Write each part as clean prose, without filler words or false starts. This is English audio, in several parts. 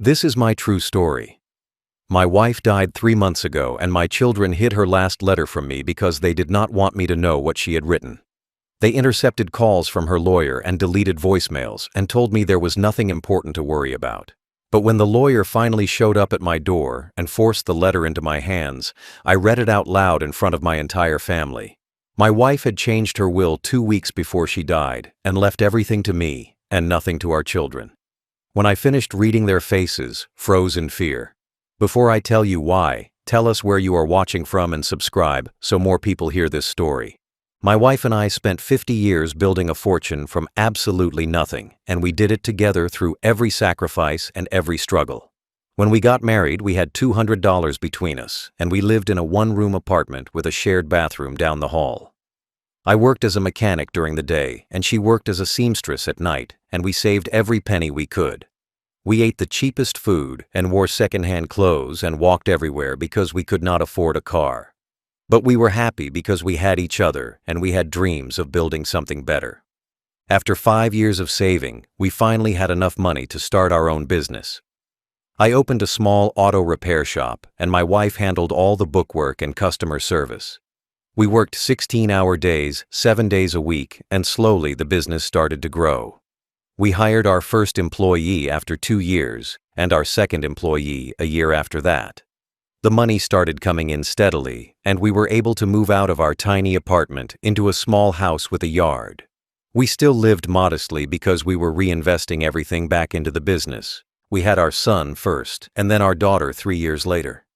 This is my true story. My wife died 3 months ago, and my children hid her last letter from me because they did not want me to know what she had written. They intercepted calls from her lawyer and deleted voicemails and told me there was nothing important to worry about. But when the lawyer finally showed up at my door and forced the letter into my hands, I read it out loud in front of my entire family. My wife had changed her will 2 weeks before she died and left everything to me and nothing to our children. When I finished reading their faces, froze in fear. Before I tell you why, tell us where you are watching from and subscribe so more people hear this story. My wife and I spent 50 years building a fortune from absolutely nothing, and we did it together through every sacrifice and every struggle. When we got married, we had $200 between us, and we lived in a one-room apartment with a shared bathroom down the hall. I worked as a mechanic during the day, and she worked as a seamstress at night, and we saved every penny we could. We ate the cheapest food and wore secondhand clothes and walked everywhere because we could not afford a car. But we were happy because we had each other and we had dreams of building something better. After 5 years of saving, we finally had enough money to start our own business. I opened a small auto repair shop, and my wife handled all the bookwork and customer service. We worked 16-hour days, 7 days a week, and slowly the business started to grow. We hired our first employee after 2 years, and our second employee a year after that. The money started coming in steadily, and we were able to move out of our tiny apartment into a small house with a yard. We still lived modestly because we were reinvesting everything back into the business. We had our son first, and then our daughter 3 years later.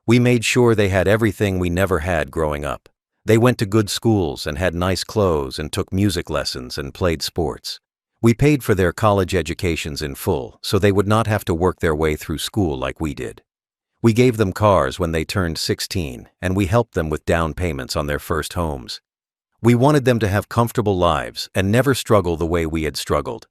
We made sure they had everything we never had growing up. They went to good schools and had nice clothes and took music lessons and played sports. We paid for their college educations in full, so they would not have to work their way through school like we did. We gave them cars when they turned 16, and we helped them with down payments on their first homes. We wanted them to have comfortable lives and never struggle the way we had struggled.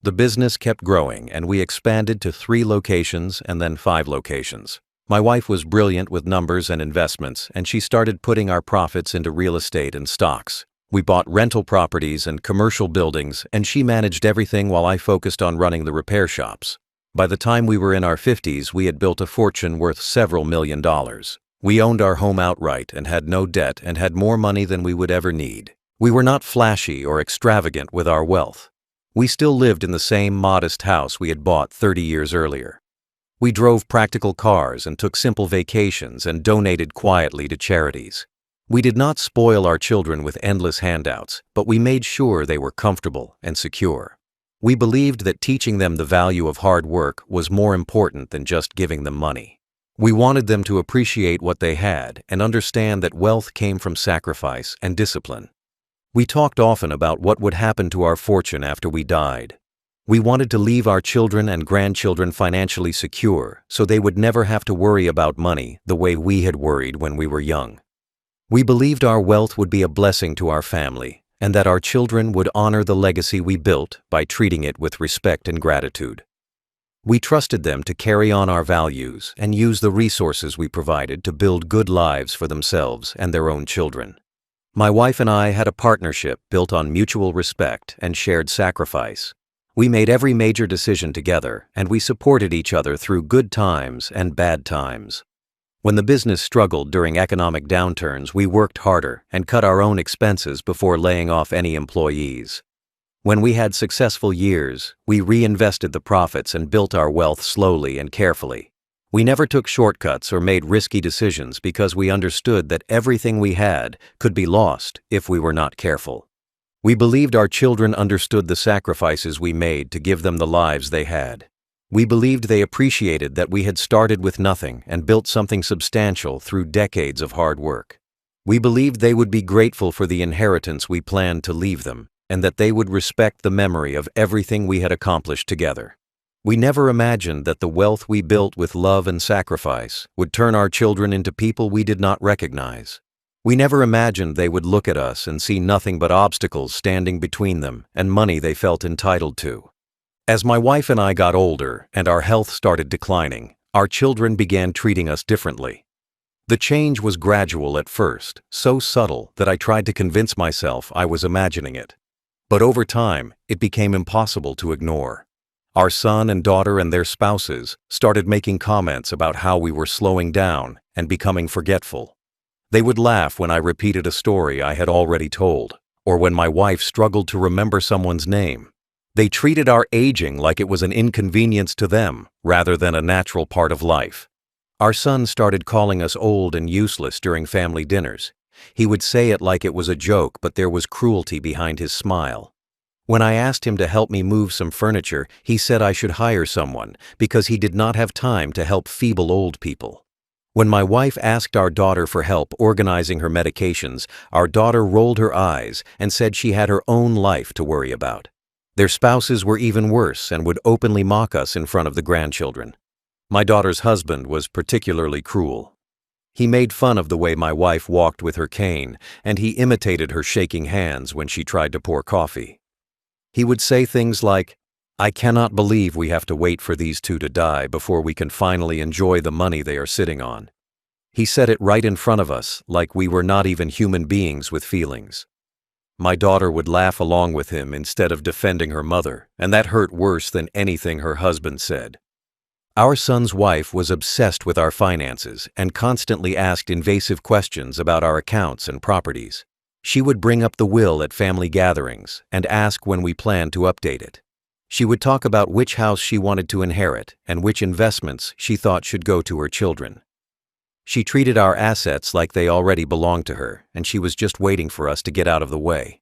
The business kept growing, and we expanded to 3 locations and then 5 locations. My wife was brilliant with numbers and investments, and she started putting our profits into real estate and stocks. We bought rental properties and commercial buildings, and she managed everything while I focused on running the repair shops. By the time we were in our 50s, we had built a fortune worth several $1,000,000. We owned our home outright and had no debt and had more money than we would ever need. We were not flashy or extravagant with our wealth. We still lived in the same modest house we had bought 30 years earlier. We drove practical cars and took simple vacations and donated quietly to charities. We did not spoil our children with endless handouts, but we made sure they were comfortable and secure. We believed that teaching them the value of hard work was more important than just giving them money. We wanted them to appreciate what they had and understand that wealth came from sacrifice and discipline. We talked often about what would happen to our fortune after we died. We wanted to leave our children and grandchildren financially secure so they would never have to worry about money the way we had worried when we were young. We believed our wealth would be a blessing to our family, and that our children would honor the legacy we built by treating it with respect and gratitude. We trusted them to carry on our values and use the resources we provided to build good lives for themselves and their own children. My wife and I had a partnership built on mutual respect and shared sacrifice. We made every major decision together, and we supported each other through good times and bad times. When the business struggled during economic downturns, we worked harder and cut our own expenses before laying off any employees. When we had successful years, we reinvested the profits and built our wealth slowly and carefully. We never took shortcuts or made risky decisions because we understood that everything we had could be lost if we were not careful. We believed our children understood the sacrifices we made to give them the lives they had. We believed they appreciated that we had started with nothing and built something substantial through decades of hard work. We believed they would be grateful for the inheritance we planned to leave them, and that they would respect the memory of everything we had accomplished together. We never imagined that the wealth we built with love and sacrifice would turn our children into people we did not recognize. We never imagined they would look at us and see nothing but obstacles standing between them and money they felt entitled to. As my wife and I got older and our health started declining, our children began treating us differently. The change was gradual at first, so subtle that I tried to convince myself I was imagining it. But over time, it became impossible to ignore. Our son and daughter and their spouses started making comments about how we were slowing down and becoming forgetful. They would laugh when I repeated a story I had already told, or when my wife struggled to remember someone's name. They treated our aging like it was an inconvenience to them rather than a natural part of life. Our son started calling us old and useless during family dinners. He would say it like it was a joke, but there was cruelty behind his smile. When I asked him to help me move some furniture, he said I should hire someone because he did not have time to help feeble old people. When my wife asked our daughter for help organizing her medications, our daughter rolled her eyes and said she had her own life to worry about. Their spouses were even worse and would openly mock us in front of the grandchildren. My daughter's husband was particularly cruel. He made fun of the way my wife walked with her cane, and he imitated her shaking hands when she tried to pour coffee. He would say things like, "I cannot believe we have to wait for these two to die before we can finally enjoy the money they are sitting on." He said it right in front of us, like we were not even human beings with feelings. My daughter would laugh along with him instead of defending her mother, and that hurt worse than anything her husband said. Our son's wife was obsessed with our finances and constantly asked invasive questions about our accounts and properties. She would bring up the will at family gatherings and ask when we planned to update it. She would talk about which house she wanted to inherit and which investments she thought should go to her children. She treated our assets like they already belonged to her, and she was just waiting for us to get out of the way.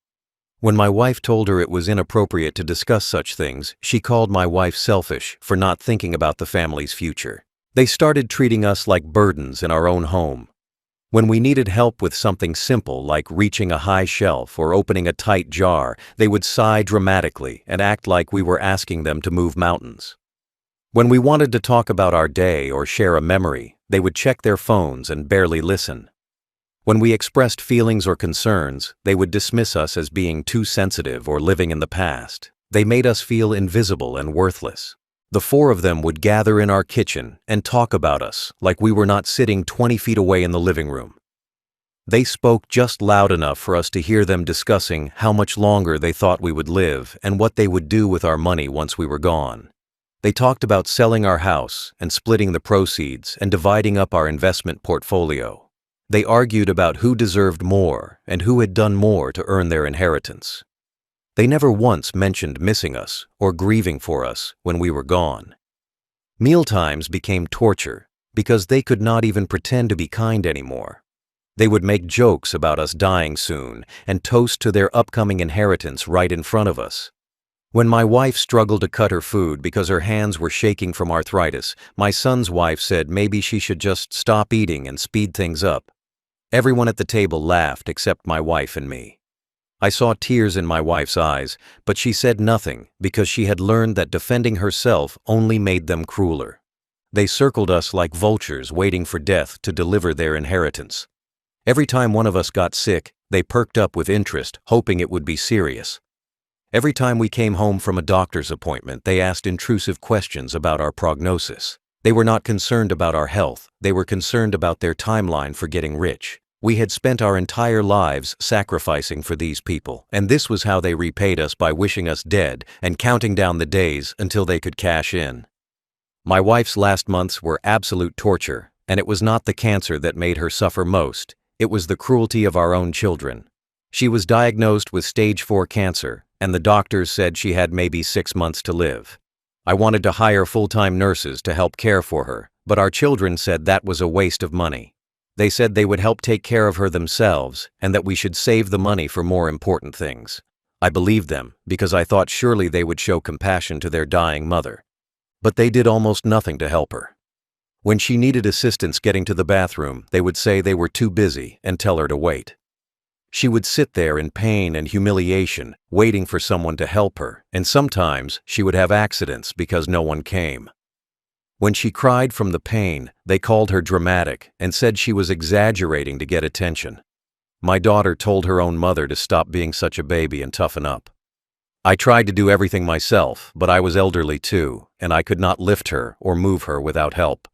When my wife told her it was inappropriate to discuss such things, she called my wife selfish for not thinking about the family's future. They started treating us like burdens in our own home. When we needed help with something simple like reaching a high shelf or opening a tight jar, they would sigh dramatically and act like we were asking them to move mountains. When we wanted to talk about our day or share a memory, they would check their phones and barely listen. When we expressed feelings or concerns, they would dismiss us as being too sensitive or living in the past. They made us feel invisible and worthless. The four of them would gather in our kitchen and talk about us like we were not sitting 20 feet away in the living room. They spoke just loud enough for us to hear them discussing how much longer they thought we would live and what they would do with our money once we were gone. They talked about selling our house and splitting the proceeds and dividing up our investment portfolio. They argued about who deserved more and who had done more to earn their inheritance. They never once mentioned missing us or grieving for us when we were gone. Mealtimes became torture because they could not even pretend to be kind anymore. They would make jokes about us dying soon and toast to their upcoming inheritance right in front of us. When my wife struggled to cut her food because her hands were shaking from arthritis, my son's wife said maybe she should just stop eating and speed things up. Everyone at the table laughed except my wife and me. I saw tears in my wife's eyes, but she said nothing because she had learned that defending herself only made them crueler. They circled us like vultures waiting for death to deliver their inheritance. Every time one of us got sick, they perked up with interest, hoping it would be serious. Every time we came home from a doctor's appointment, they asked intrusive questions about our prognosis. They were not concerned about our health, they were concerned about their timeline for getting rich. We had spent our entire lives sacrificing for these people, and this was how they repaid us by wishing us dead and counting down the days until they could cash in. My wife's last months were absolute torture, and it was not the cancer that made her suffer most, it was the cruelty of our own children. She was diagnosed with stage 4 cancer, and the doctors said she had maybe 6 months to live. I wanted to hire full-time nurses to help care for her, but our children said that was a waste of money. They said they would help take care of her themselves and that we should save the money for more important things. I believed them because I thought surely they would show compassion to their dying mother. But they did almost nothing to help her. When she needed assistance getting to the bathroom, they would say they were too busy and tell her to wait. She would sit there in pain and humiliation, waiting for someone to help her, and sometimes she would have accidents because no one came. When she cried from the pain, they called her dramatic and said she was exaggerating to get attention. My daughter told her own mother to stop being such a baby and toughen up. I tried to do everything myself, but I was elderly too, and I could not lift her or move her without help.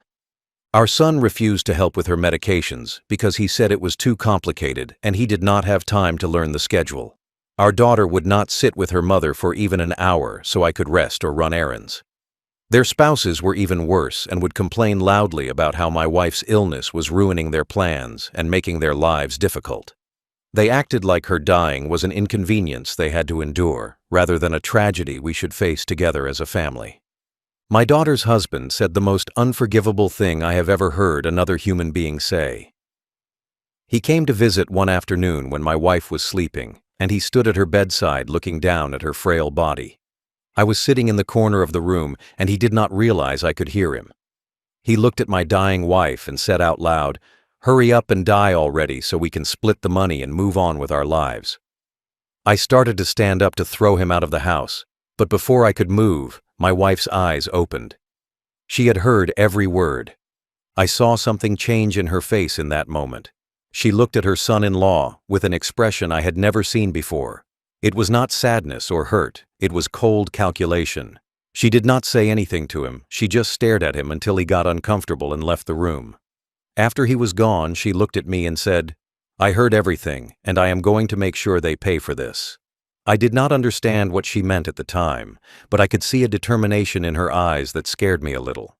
Our son refused to help with her medications because he said it was too complicated and he did not have time to learn the schedule. Our daughter would not sit with her mother for even an hour so I could rest or run errands. Their spouses were even worse and would complain loudly about how my wife's illness was ruining their plans and making their lives difficult. They acted like her dying was an inconvenience they had to endure, rather than a tragedy we should face together as a family. My daughter's husband said the most unforgivable thing I have ever heard another human being say. He came to visit one afternoon when my wife was sleeping, and he stood at her bedside looking down at her frail body. I was sitting in the corner of the room, and he did not realize I could hear him. He looked at my dying wife and said out loud, "Hurry up and die already so we can split the money and move on with our lives." I started to stand up to throw him out of the house, but before I could move, my wife's eyes opened. She had heard every word. I saw something change in her face in that moment. She looked at her son-in-law with an expression I had never seen before. It was not sadness or hurt, it was cold calculation. She did not say anything to him, she just stared at him until he got uncomfortable and left the room. After he was gone, she looked at me and said, "I heard everything, and I am going to make sure they pay for this." I did not understand what she meant at the time, but I could see a determination in her eyes that scared me a little.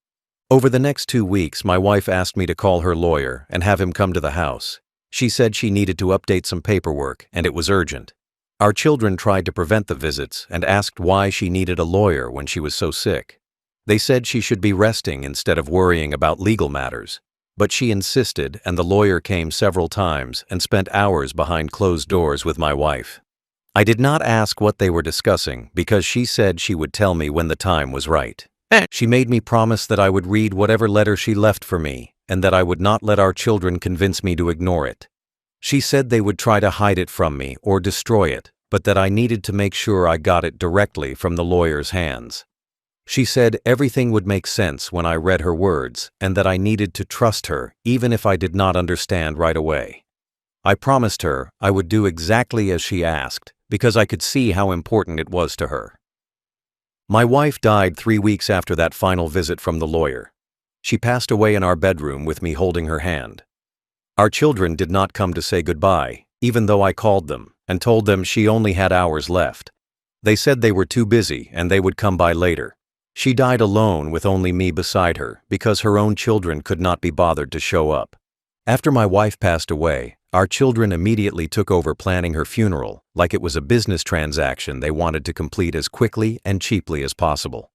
Over the next 2 weeks, my wife asked me to call her lawyer and have him come to the house. She said she needed to update some paperwork, and it was urgent. Our children tried to prevent the visits and asked why she needed a lawyer when she was so sick. They said she should be resting instead of worrying about legal matters. But she insisted, and the lawyer came several times and spent hours behind closed doors with my wife. I did not ask what they were discussing because she said she would tell me when the time was right. She made me promise that I would read whatever letter she left for me and that I would not let our children convince me to ignore it. She said they would try to hide it from me or destroy it, but that I needed to make sure I got it directly from the lawyer's hands. She said everything would make sense when I read her words and that I needed to trust her even if I did not understand right away. I promised her I would do exactly as she asked because I could see how important it was to her. My wife died 3 weeks after that final visit from the lawyer. She passed away in our bedroom with me holding her hand. Our children did not come to say goodbye, even though I called them and told them she only had hours left. They said they were too busy and they would come by later. She died alone with only me beside her because her own children could not be bothered to show up. After my wife passed away, our children immediately took over planning her funeral like it was a business transaction they wanted to complete as quickly and cheaply as possible.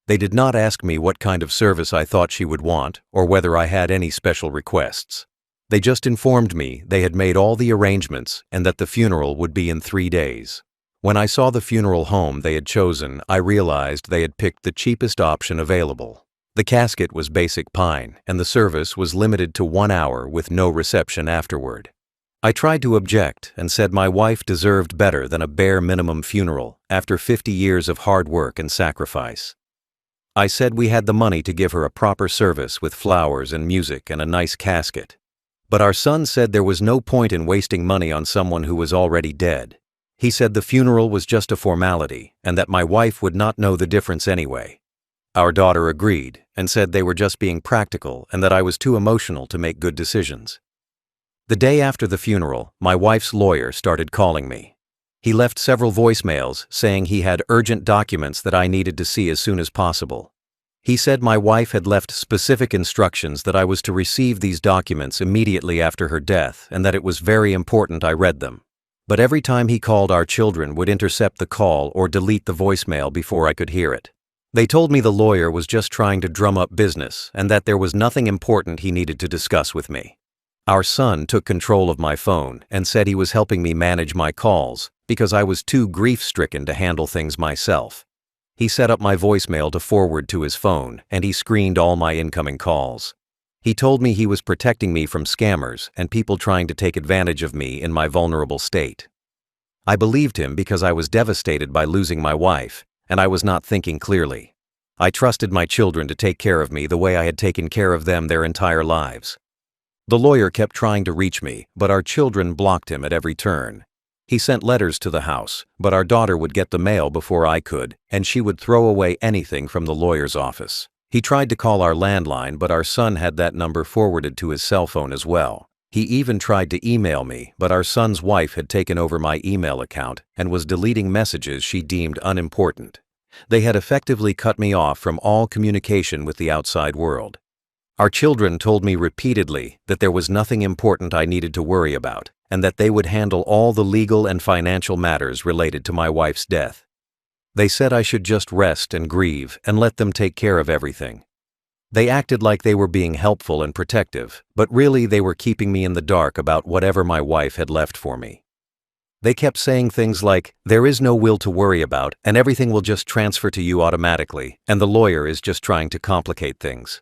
They did not ask me what kind of service I thought she would want or whether I had any special requests. They just informed me they had made all the arrangements and that the funeral would be in 3 days. When I saw the funeral home they had chosen, I realized they had picked the cheapest option available. The casket was basic pine, and the service was limited to 1 hour with no reception afterward. I tried to object and said my wife deserved better than a bare minimum funeral after 50 years of hard work and sacrifice. I said we had the money to give her a proper service with flowers and music and a nice casket. But our son said there was no point in wasting money on someone who was already dead. He said the funeral was just a formality and that my wife would not know the difference anyway. Our daughter agreed and said they were just being practical and that I was too emotional to make good decisions. The day after the funeral, my wife's lawyer started calling me. He left several voicemails saying he had urgent documents that I needed to see as soon as possible. He said my wife had left specific instructions that I was to receive these documents immediately after her death and that it was very important I read them. But every time he called, our children would intercept the call or delete the voicemail before I could hear it. They told me the lawyer was just trying to drum up business and that there was nothing important he needed to discuss with me. Our son took control of my phone and said he was helping me manage my calls because I was too grief-stricken to handle things myself. He set up my voicemail to forward to his phone and he screened all my incoming calls. He told me he was protecting me from scammers and people trying to take advantage of me in my vulnerable state. I believed him because I was devastated by losing my wife, and I was not thinking clearly. I trusted my children to take care of me the way I had taken care of them their entire lives. The lawyer kept trying to reach me, but our children blocked him at every turn. He sent letters to the house, but our daughter would get the mail before I could, and she would throw away anything from the lawyer's office. He tried to call our landline, but our son had that number forwarded to his cell phone as well. He even tried to email me, but our son's wife had taken over my email account and was deleting messages she deemed unimportant. They had effectively cut me off from all communication with the outside world. Our children told me repeatedly that there was nothing important I needed to worry about, and that they would handle all the legal and financial matters related to my wife's death. They said I should just rest and grieve and let them take care of everything. They acted like they were being helpful and protective, but really they were keeping me in the dark about whatever my wife had left for me. They kept saying things like, "There is no will to worry about, and everything will just transfer to you automatically, and the lawyer is just trying to complicate things."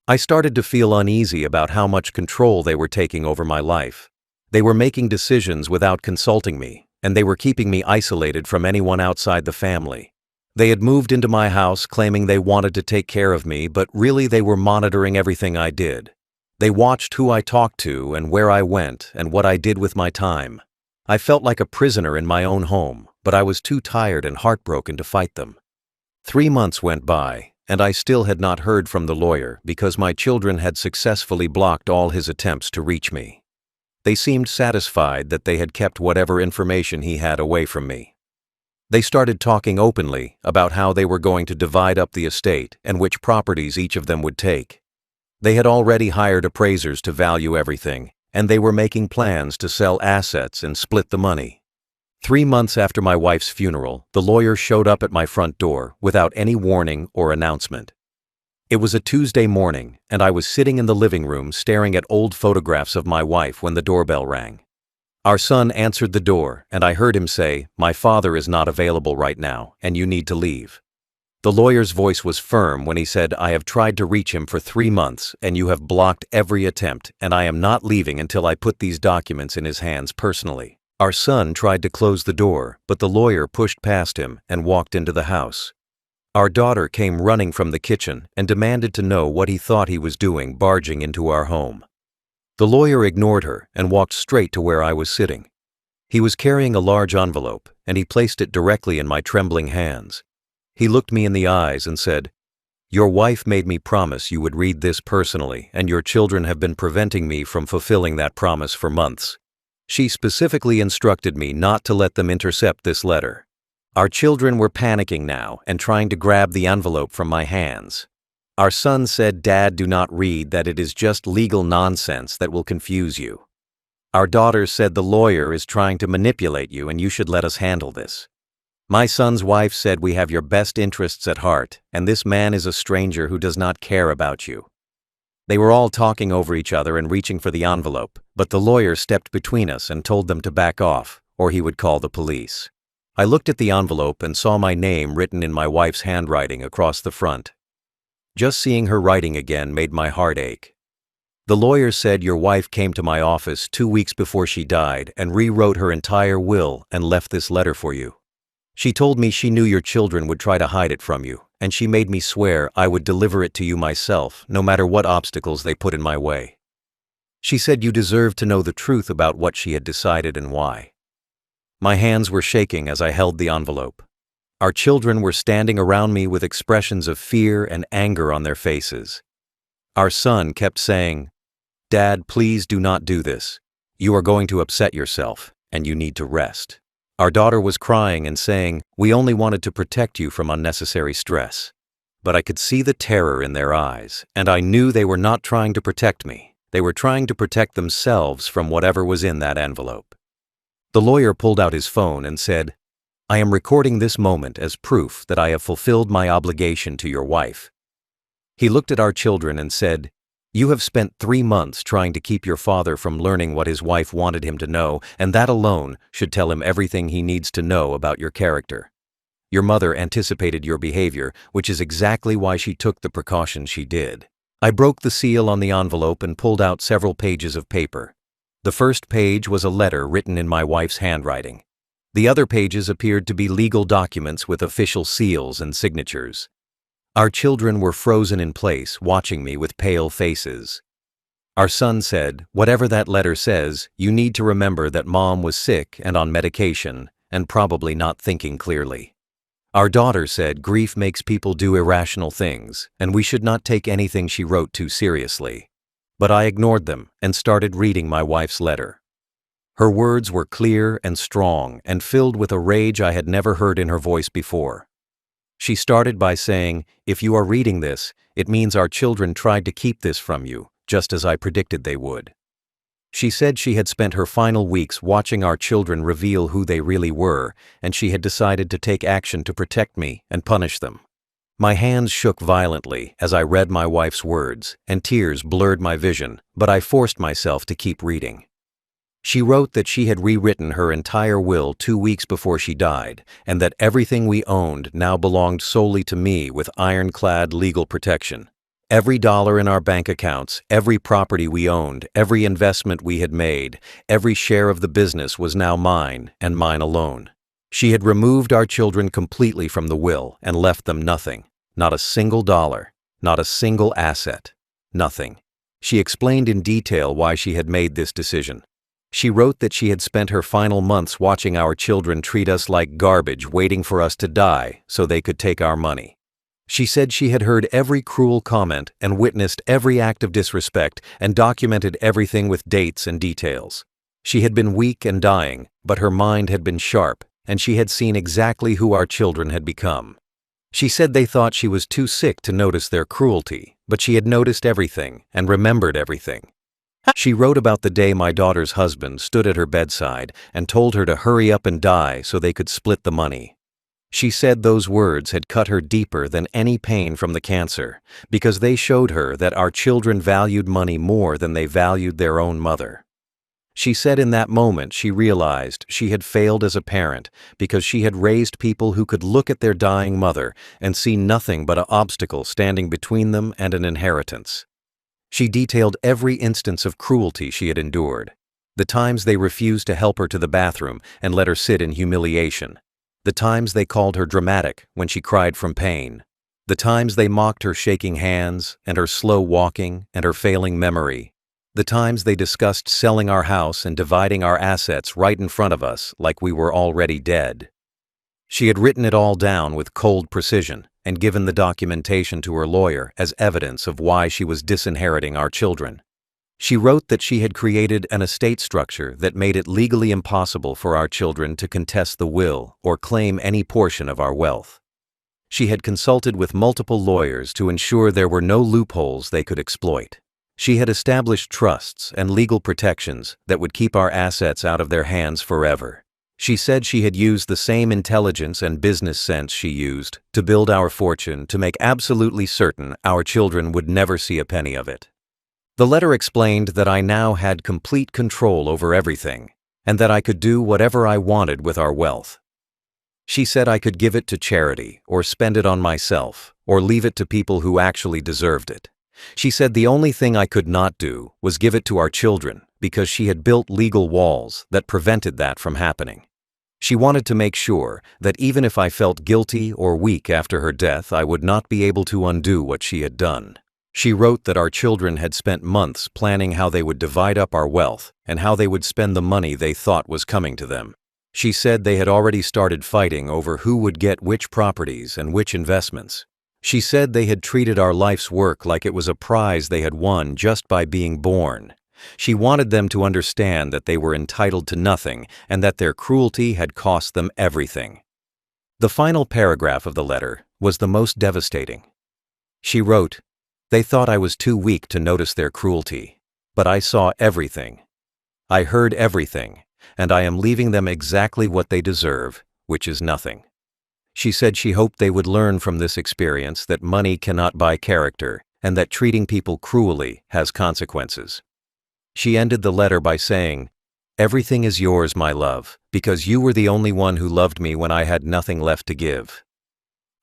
I started to feel uneasy about how much control they were taking over my life. They were making decisions without consulting me, and they were keeping me isolated from anyone outside the family. They had moved into my house claiming they wanted to take care of me, but really they were monitoring everything I did. They watched who I talked to and where I went and what I did with my time. I felt like a prisoner in my own home, but I was too tired and heartbroken to fight them. 3 months went by, and I still had not heard from the lawyer because my children had successfully blocked all his attempts to reach me. They seemed satisfied that they had kept whatever information he had away from me. They started talking openly about how they were going to divide up the estate and which properties each of them would take. They had already hired appraisers to value everything, and they were making plans to sell assets and split the money. 3 months after my wife's funeral, the lawyer showed up at my front door without any warning or announcement. It was a Tuesday morning, and I was sitting in the living room staring at old photographs of my wife when the doorbell rang. Our son answered the door, and I heard him say, "My father is not available right now, and you need to leave." The lawyer's voice was firm when he said, "I have tried to reach him for 3 months, and you have blocked every attempt, and I am not leaving until I put these documents in his hands personally." Our son tried to close the door, but the lawyer pushed past him and walked into the house. Our daughter came running from the kitchen and demanded to know what he thought he was doing barging into our home. The lawyer ignored her and walked straight to where I was sitting. He was carrying a large envelope, and he placed it directly in my trembling hands. He looked me in the eyes and said, "Your wife made me promise you would read this personally, and your children have been preventing me from fulfilling that promise for months. She specifically instructed me not to let them intercept this letter." Our children were panicking now and trying to grab the envelope from my hands. Our son said, "Dad, do not read that. It is just legal nonsense that will confuse you." Our daughter said, "The lawyer is trying to manipulate you and you should let us handle this." My son's wife said, "We have your best interests at heart, and this man is a stranger who does not care about you." They were all talking over each other and reaching for the envelope, but the lawyer stepped between us and told them to back off, or he would call the police. I looked at the envelope and saw my name written in my wife's handwriting across the front. Just seeing her writing again made my heart ache. The lawyer said, "Your wife came to my office 2 weeks before she died and rewrote her entire will and left this letter for you. She told me she knew your children would try to hide it from you, and she made me swear I would deliver it to you myself, no matter what obstacles they put in my way. She said you deserved to know the truth about what she had decided and why." My hands were shaking as I held the envelope. Our children were standing around me with expressions of fear and anger on their faces. Our son kept saying, "Dad, please do not do this. You are going to upset yourself, and you need to rest." Our daughter was crying and saying, "We only wanted to protect you from unnecessary stress." But I could see the terror in their eyes, and I knew they were not trying to protect me. They were trying to protect themselves from whatever was in that envelope. The lawyer pulled out his phone and said, "I am recording this moment as proof that I have fulfilled my obligation to your wife." He looked at our children and said, "You have spent 3 months trying to keep your father from learning what his wife wanted him to know, and that alone should tell him everything he needs to know about your character. Your mother anticipated your behavior, which is exactly why she took the precautions she did." I broke the seal on the envelope and pulled out several pages of paper. The first page was a letter written in my wife's handwriting. The other pages appeared to be legal documents with official seals and signatures. Our children were frozen in place, watching me with pale faces. Our son said, "Whatever that letter says, you need to remember that Mom was sick and on medication, and probably not thinking clearly." Our daughter said, "Grief makes people do irrational things, and we should not take anything she wrote too seriously." But I ignored them and started reading my wife's letter. Her words were clear and strong and filled with a rage I had never heard in her voice before. She started by saying, "If you are reading this, it means our children tried to keep this from you, just as I predicted they would." She said she had spent her final weeks watching our children reveal who they really were, and she had decided to take action to protect me and punish them. My hands shook violently as I read my wife's words, and tears blurred my vision, but I forced myself to keep reading. She wrote that she had rewritten her entire will 2 weeks before she died, and that everything we owned now belonged solely to me with ironclad legal protection. Every dollar in our bank accounts, every property we owned, every investment we had made, every share of the business was now mine and mine alone. She had removed our children completely from the will and left them nothing, not a single dollar, not a single asset, nothing. She explained in detail why she had made this decision. She wrote that she had spent her final months watching our children treat us like garbage, waiting for us to die so they could take our money. She said she had heard every cruel comment and witnessed every act of disrespect and documented everything with dates and details. She had been weak and dying, but her mind had been sharp, and she had seen exactly who our children had become. She said they thought she was too sick to notice their cruelty, but she had noticed everything and remembered everything. She wrote about the day my daughter's husband stood at her bedside and told her to hurry up and die so they could split the money. She said those words had cut her deeper than any pain from the cancer, because they showed her that our children valued money more than they valued their own mother. She said in that moment she realized she had failed as a parent because she had raised people who could look at their dying mother and see nothing but an obstacle standing between them and an inheritance. She detailed every instance of cruelty she had endured. The times they refused to help her to the bathroom and let her sit in humiliation. The times they called her dramatic when she cried from pain. The times they mocked her shaking hands and her slow walking and her failing memory. The times they discussed selling our house and dividing our assets right in front of us like we were already dead. She had written it all down with cold precision and given the documentation to her lawyer as evidence of why she was disinheriting our children. She wrote that she had created an estate structure that made it legally impossible for our children to contest the will or claim any portion of our wealth. She had consulted with multiple lawyers to ensure there were no loopholes they could exploit. She had established trusts and legal protections that would keep our assets out of their hands forever. She said she had used the same intelligence and business sense she used to build our fortune to make absolutely certain our children would never see a penny of it. The letter explained that I now had complete control over everything, and that I could do whatever I wanted with our wealth. She said I could give it to charity, or spend it on myself, or leave it to people who actually deserved it. She said the only thing I could not do was give it to our children, because she had built legal walls that prevented that from happening. She wanted to make sure that even if I felt guilty or weak after her death, I would not be able to undo what she had done. She wrote that our children had spent months planning how they would divide up our wealth and how they would spend the money they thought was coming to them. She said they had already started fighting over who would get which properties and which investments. She said they had treated our life's work like it was a prize they had won just by being born. She wanted them to understand that they were entitled to nothing and that their cruelty had cost them everything. The final paragraph of the letter was the most devastating. She wrote, "They thought I was too weak to notice their cruelty, but I saw everything. I heard everything, and I am leaving them exactly what they deserve, which is nothing." She said she hoped they would learn from this experience that money cannot buy character and that treating people cruelly has consequences. She ended the letter by saying, "Everything is yours, my love, because you were the only one who loved me when I had nothing left to give."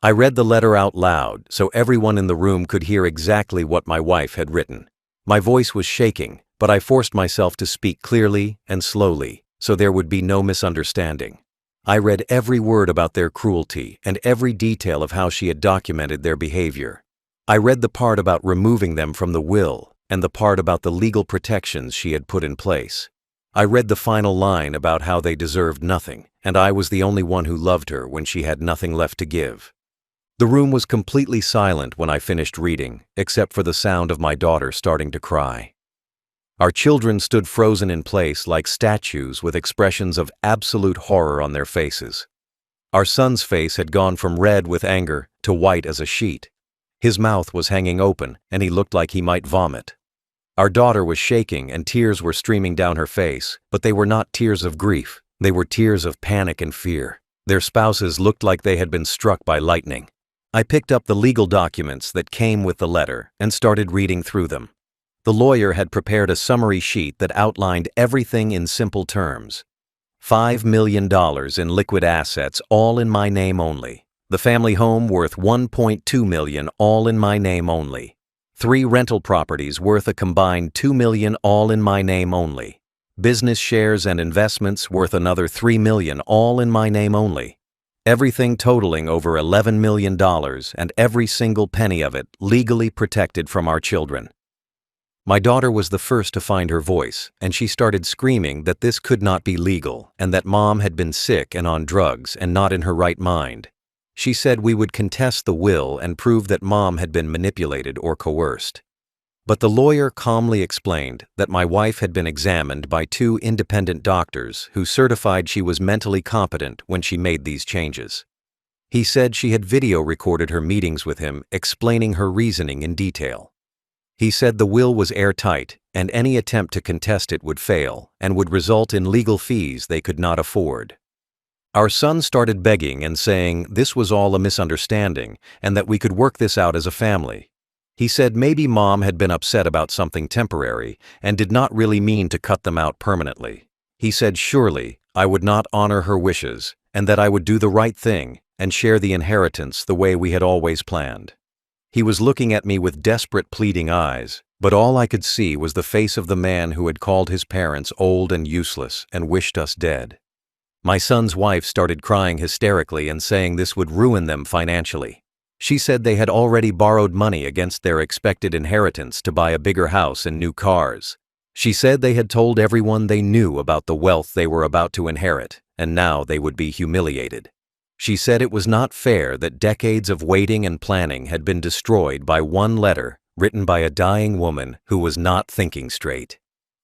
I read the letter out loud so everyone in the room could hear exactly what my wife had written. My voice was shaking, but I forced myself to speak clearly and slowly so there would be no misunderstanding. I read every word about their cruelty and every detail of how she had documented their behavior. I read the part about removing them from the will and the part about the legal protections she had put in place. I read the final line about how they deserved nothing, and I was the only one who loved her when she had nothing left to give. The room was completely silent when I finished reading, except for the sound of my daughter starting to cry. Our children stood frozen in place like statues with expressions of absolute horror on their faces. Our son's face had gone from red with anger to white as a sheet. His mouth was hanging open, and he looked like he might vomit. Our daughter was shaking and tears were streaming down her face, but they were not tears of grief. They were tears of panic and fear. Their spouses looked like they had been struck by lightning. I picked up the legal documents that came with the letter and started reading through them. The lawyer had prepared a summary sheet that outlined everything in simple terms. $5 million in liquid assets, all in my name only. The family home worth $1.2 million, all in my name only. 3 rental properties worth a combined $2 million, all in my name only. Business shares and investments worth another $3 million, all in my name only. Everything totaling over $11 million, and every single penny of it legally protected from our children. My daughter was the first to find her voice, and she started screaming that this could not be legal and that Mom had been sick and on drugs and not in her right mind. She said we would contest the will and prove that Mom had been manipulated or coerced. But the lawyer calmly explained that my wife had been examined by 2 independent doctors who certified she was mentally competent when she made these changes. He said she had video recorded her meetings with him, explaining her reasoning in detail. He said the will was airtight, and any attempt to contest it would fail and would result in legal fees they could not afford. Our son started begging and saying this was all a misunderstanding and that we could work this out as a family. He said maybe Mom had been upset about something temporary and did not really mean to cut them out permanently. He said surely I would not honor her wishes and that I would do the right thing and share the inheritance the way we had always planned. He was looking at me with desperate, pleading eyes, but all I could see was the face of the man who had called his parents old and useless and wished us dead. My son's wife started crying hysterically and saying this would ruin them financially. She said they had already borrowed money against their expected inheritance to buy a bigger house and new cars. She said they had told everyone they knew about the wealth they were about to inherit, and now they would be humiliated. She said it was not fair that decades of waiting and planning had been destroyed by one letter written by a dying woman who was not thinking straight.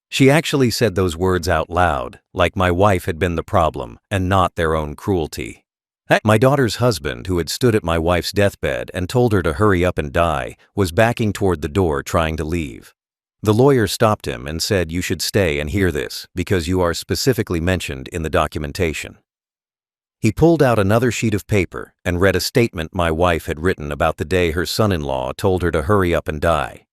She actually said those words out loud, like my wife had been the problem and not their own cruelty. My daughter's husband, who had stood at my wife's deathbed and told her to hurry up and die, was backing toward the door trying to leave. The lawyer stopped him and said you should stay and hear this because you are specifically mentioned in the documentation. He pulled out another sheet of paper and read a statement my wife had written about the day her son-in-law told her to hurry up and die.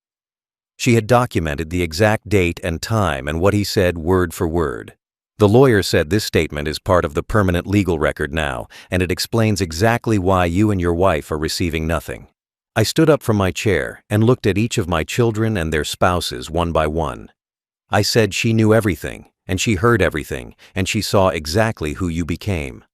She had documented the exact date and time and what he said word for word. The lawyer said this statement is part of the permanent legal record now, and it explains exactly why you and your wife are receiving nothing. I stood up from my chair and looked at each of my children and their spouses one by one. I said she knew everything, and she heard everything, and she saw exactly who you became.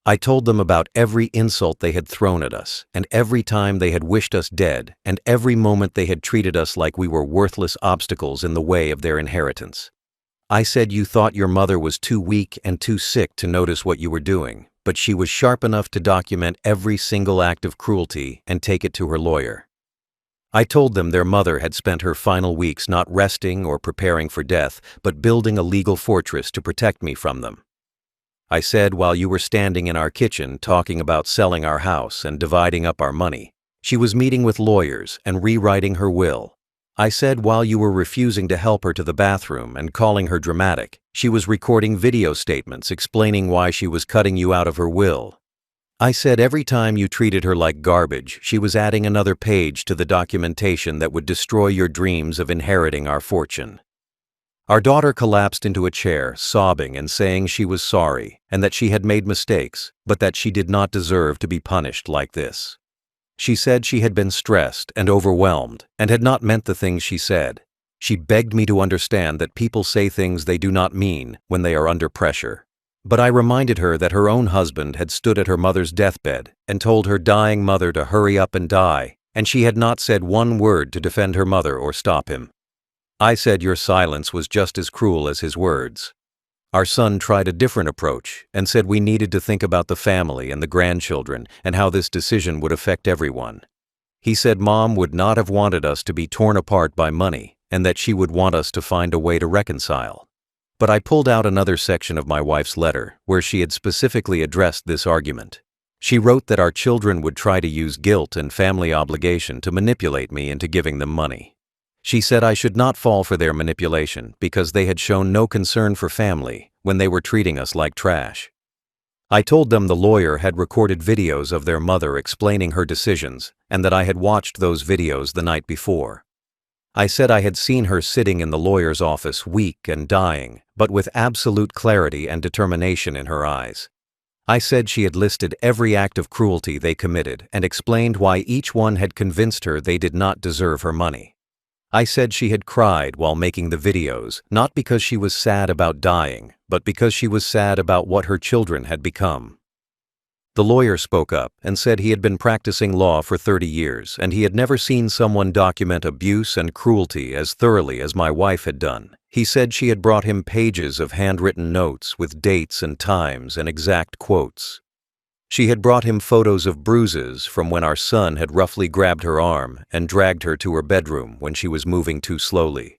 I told them about every insult they had thrown at us, and every time they had wished us dead, and every moment they had treated us like we were worthless obstacles in the way of their inheritance. I said you thought your mother was too weak and too sick to notice what you were doing, but she was sharp enough to document every single act of cruelty and take it to her lawyer. I told them their mother had spent her final weeks not resting or preparing for death, but building a legal fortress to protect me from them. I said while you were standing in our kitchen talking about selling our house and dividing up our money, she was meeting with lawyers and rewriting her will. I said while you were refusing to help her to the bathroom and calling her dramatic, she was recording video statements explaining why she was cutting you out of her will. I said every time you treated her like garbage, she was adding another page to the documentation that would destroy your dreams of inheriting our fortune. Our daughter collapsed into a chair, sobbing and saying she was sorry and that she had made mistakes, but that she did not deserve to be punished like this. She said she had been stressed and overwhelmed and had not meant the things she said. She begged me to understand that people say things they do not mean when they are under pressure. But I reminded her that her own husband had stood at her mother's deathbed and told her dying mother to hurry up and die, and she had not said one word to defend her mother or stop him. I said your silence was just as cruel as his words. Our son tried a different approach and said we needed to think about the family and the grandchildren and how this decision would affect everyone. He said Mom would not have wanted us to be torn apart by money and that she would want us to find a way to reconcile. But I pulled out another section of my wife's letter where she had specifically addressed this argument. She wrote that our children would try to use guilt and family obligation to manipulate me into giving them money. She said I should not fall for their manipulation because they had shown no concern for family when they were treating us like trash. I told them the lawyer had recorded videos of their mother explaining her decisions and that I had watched those videos the night before. I said I had seen her sitting in the lawyer's office weak and dying, but with absolute clarity and determination in her eyes. I said she had listed every act of cruelty they committed and explained why each one had convinced her they did not deserve her money. I said she had cried while making the videos, not because she was sad about dying, but because she was sad about what her children had become. The lawyer spoke up and said he had been practicing law for 30 years and he had never seen someone document abuse and cruelty as thoroughly as my wife had done. He said she had brought him pages of handwritten notes with dates and times and exact quotes. She had brought him photos of bruises from when our son had roughly grabbed her arm and dragged her to her bedroom when she was moving too slowly.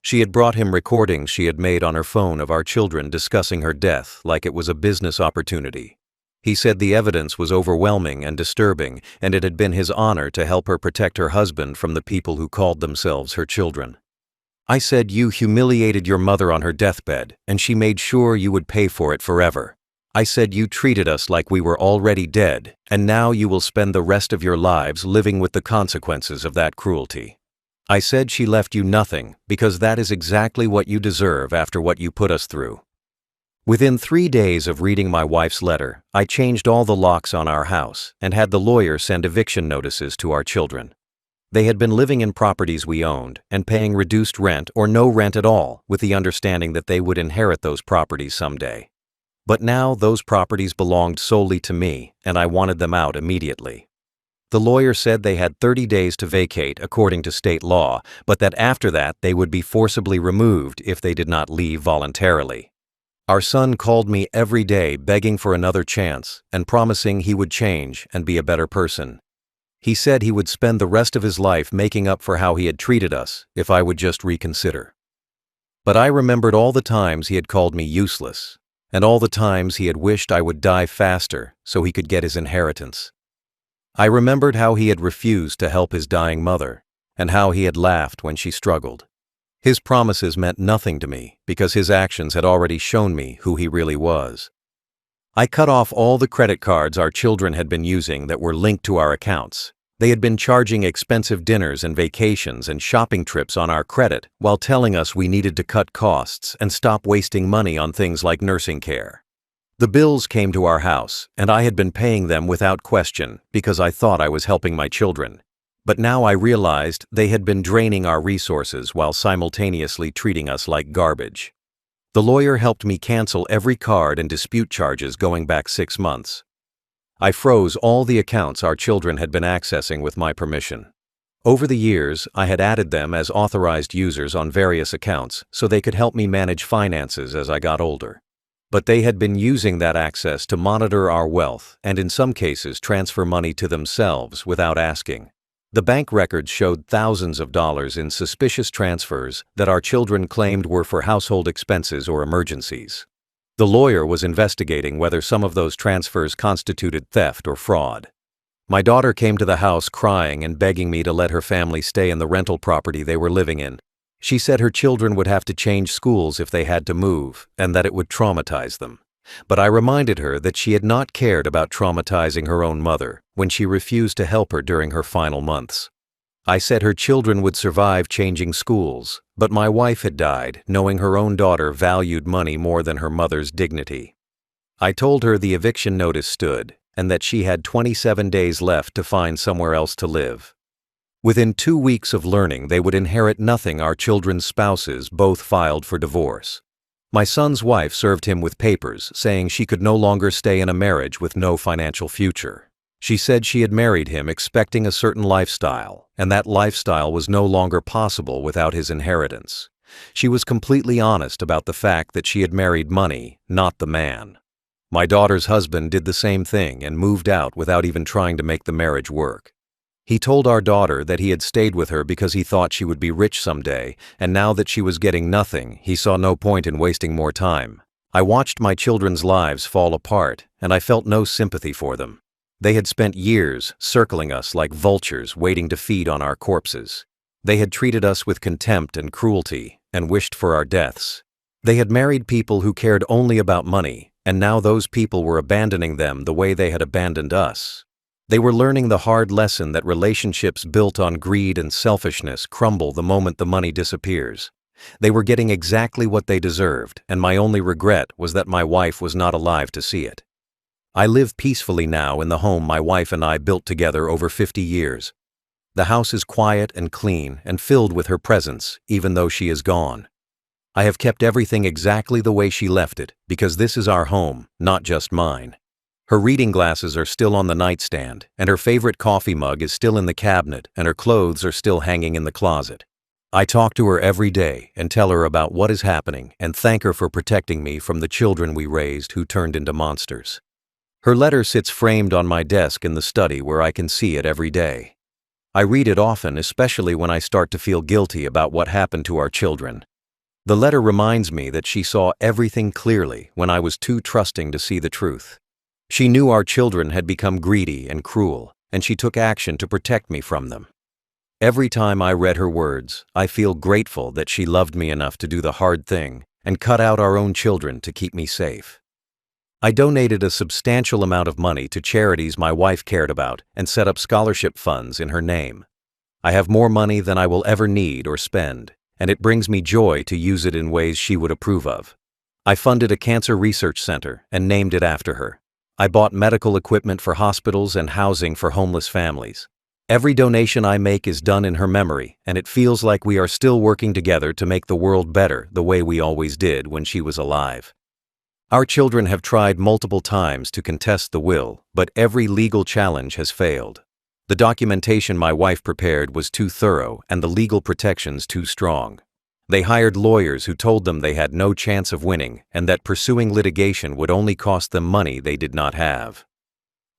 She had brought him recordings she had made on her phone of our children discussing her death like it was a business opportunity. He said the evidence was overwhelming and disturbing, and it had been his honor to help her protect her husband from the people who called themselves her children. I said you humiliated your mother on her deathbed, and she made sure you would pay for it forever. I said you treated us like we were already dead, and now you will spend the rest of your lives living with the consequences of that cruelty. I said she left you nothing because that is exactly what you deserve after what you put us through. Within 3 days of reading my wife's letter, I changed all the locks on our house and had the lawyer send eviction notices to our children. They had been living in properties we owned and paying reduced rent or no rent at all with the understanding that they would inherit those properties someday. But now those properties belonged solely to me and I wanted them out immediately. The lawyer said they had 30 days to vacate according to state law, but that after that they would be forcibly removed if they did not leave voluntarily. Our son called me every day begging for another chance and promising he would change and be a better person. He said he would spend the rest of his life making up for how he had treated us if I would just reconsider. But I remembered all the times he had called me useless, and all the times he had wished I would die faster so he could get his inheritance. I remembered how he had refused to help his dying mother, and how he had laughed when she struggled. His promises meant nothing to me because his actions had already shown me who he really was. I cut off all the credit cards our children had been using that were linked to our accounts. They had been charging expensive dinners and vacations and shopping trips on our credit while telling us we needed to cut costs and stop wasting money on things like nursing care. The bills came to our house, and I had been paying them without question because I thought I was helping my children. But now I realized they had been draining our resources while simultaneously treating us like garbage. The lawyer helped me cancel every card and dispute charges going back 6 months. I froze all the accounts our children had been accessing with my permission. Over the years, I had added them as authorized users on various accounts so they could help me manage finances as I got older. But they had been using that access to monitor our wealth and in some cases transfer money to themselves without asking. The bank records showed thousands of dollars in suspicious transfers that our children claimed were for household expenses or emergencies. The lawyer was investigating whether some of those transfers constituted theft or fraud. My daughter came to the house crying and begging me to let her family stay in the rental property they were living in. She said her children would have to change schools if they had to move and that it would traumatize them. But I reminded her that she had not cared about traumatizing her own mother when she refused to help her during her final months. I said her children would survive changing schools, but my wife had died knowing her own daughter valued money more than her mother's dignity. I told her the eviction notice stood and that she had 27 days left to find somewhere else to live. Within 2 weeks of learning they would inherit nothing, our children's spouses both filed for divorce. My son's wife served him with papers saying she could no longer stay in a marriage with no financial future. She said she had married him expecting a certain lifestyle, and that lifestyle was no longer possible without his inheritance. She was completely honest about the fact that she had married money, not the man. My daughter's husband did the same thing and moved out without even trying to make the marriage work. He told our daughter that he had stayed with her because he thought she would be rich someday, and now that she was getting nothing, he saw no point in wasting more time. I watched my children's lives fall apart, and I felt no sympathy for them. They had spent years circling us like vultures waiting to feed on our corpses. They had treated us with contempt and cruelty, and wished for our deaths. They had married people who cared only about money, and now those people were abandoning them the way they had abandoned us. They were learning the hard lesson that relationships built on greed and selfishness crumble the moment the money disappears. They were getting exactly what they deserved, and my only regret was that my wife was not alive to see it. I live peacefully now in the home my wife and I built together over 50 years. The house is quiet and clean and filled with her presence, even though she is gone. I have kept everything exactly the way she left it, because this is our home, not just mine. Her reading glasses are still on the nightstand, and her favorite coffee mug is still in the cabinet, and her clothes are still hanging in the closet. I talk to her every day and tell her about what is happening and thank her for protecting me from the children we raised who turned into monsters. Her letter sits framed on my desk in the study where I can see it every day. I read it often, especially when I start to feel guilty about what happened to our children. The letter reminds me that she saw everything clearly when I was too trusting to see the truth. She knew our children had become greedy and cruel, and she took action to protect me from them. Every time I read her words, I feel grateful that she loved me enough to do the hard thing and cut out our own children to keep me safe. I donated a substantial amount of money to charities my wife cared about and set up scholarship funds in her name. I have more money than I will ever need or spend, and it brings me joy to use it in ways she would approve of. I funded a cancer research center and named it after her. I bought medical equipment for hospitals and housing for homeless families. Every donation I make is done in her memory, and it feels like we are still working together to make the world better the way we always did when she was alive. Our children have tried multiple times to contest the will, but every legal challenge has failed. The documentation my wife prepared was too thorough and the legal protections too strong. They hired lawyers who told them they had no chance of winning and that pursuing litigation would only cost them money they did not have.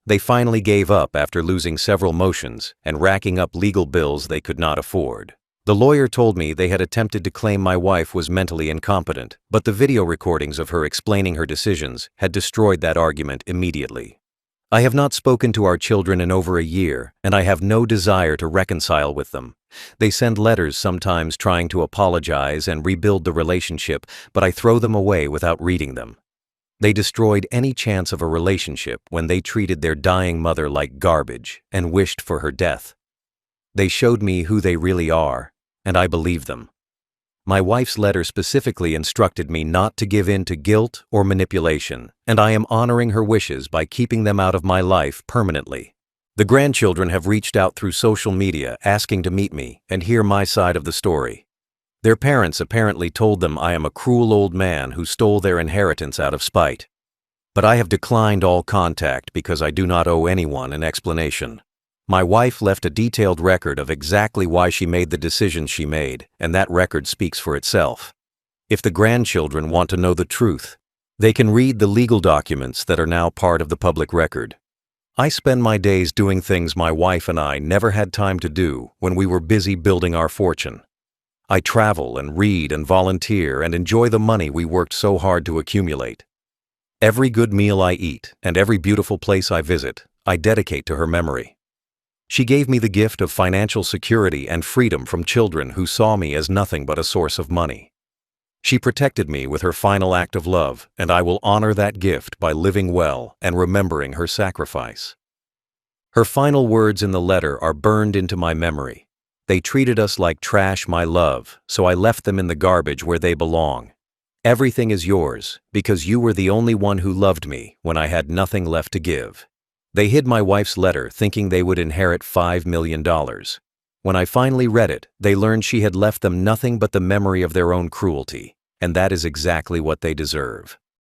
They finally gave up after losing several motions and racking up legal bills they could not afford. The lawyer told me they had attempted to claim my wife was mentally incompetent, but the video recordings of her explaining her decisions had destroyed that argument immediately. I have not spoken to our children in over a year, and I have no desire to reconcile with them. They send letters sometimes trying to apologize and rebuild the relationship, but I throw them away without reading them. They destroyed any chance of a relationship when they treated their dying mother like garbage and wished for her death. They showed me who they really are, and I believe them. My wife's letter specifically instructed me not to give in to guilt or manipulation, and I am honoring her wishes by keeping them out of my life permanently. The grandchildren have reached out through social media asking to meet me and hear my side of the story. Their parents apparently told them I am a cruel old man who stole their inheritance out of spite. But I have declined all contact because I do not owe anyone an explanation. My wife left a detailed record of exactly why she made the decisions she made, and that record speaks for itself. If the grandchildren want to know the truth, they can read the legal documents that are now part of the public record. I spend my days doing things my wife and I never had time to do when we were busy building our fortune. I travel and read and volunteer and enjoy the money we worked so hard to accumulate. Every good meal I eat and every beautiful place I visit, I dedicate to her memory. She gave me the gift of financial security and freedom from children who saw me as nothing but a source of money. She protected me with her final act of love, and I will honor that gift by living well and remembering her sacrifice. Her final words in the letter are burned into my memory. They treated us like trash, my love, so I left them in the garbage where they belong. Everything is yours, because you were the only one who loved me when I had nothing left to give. They hid my wife's letter thinking they would inherit $5 million. When I finally read it, they learned she had left them nothing but the memory of their own cruelty, and that is exactly what they deserve.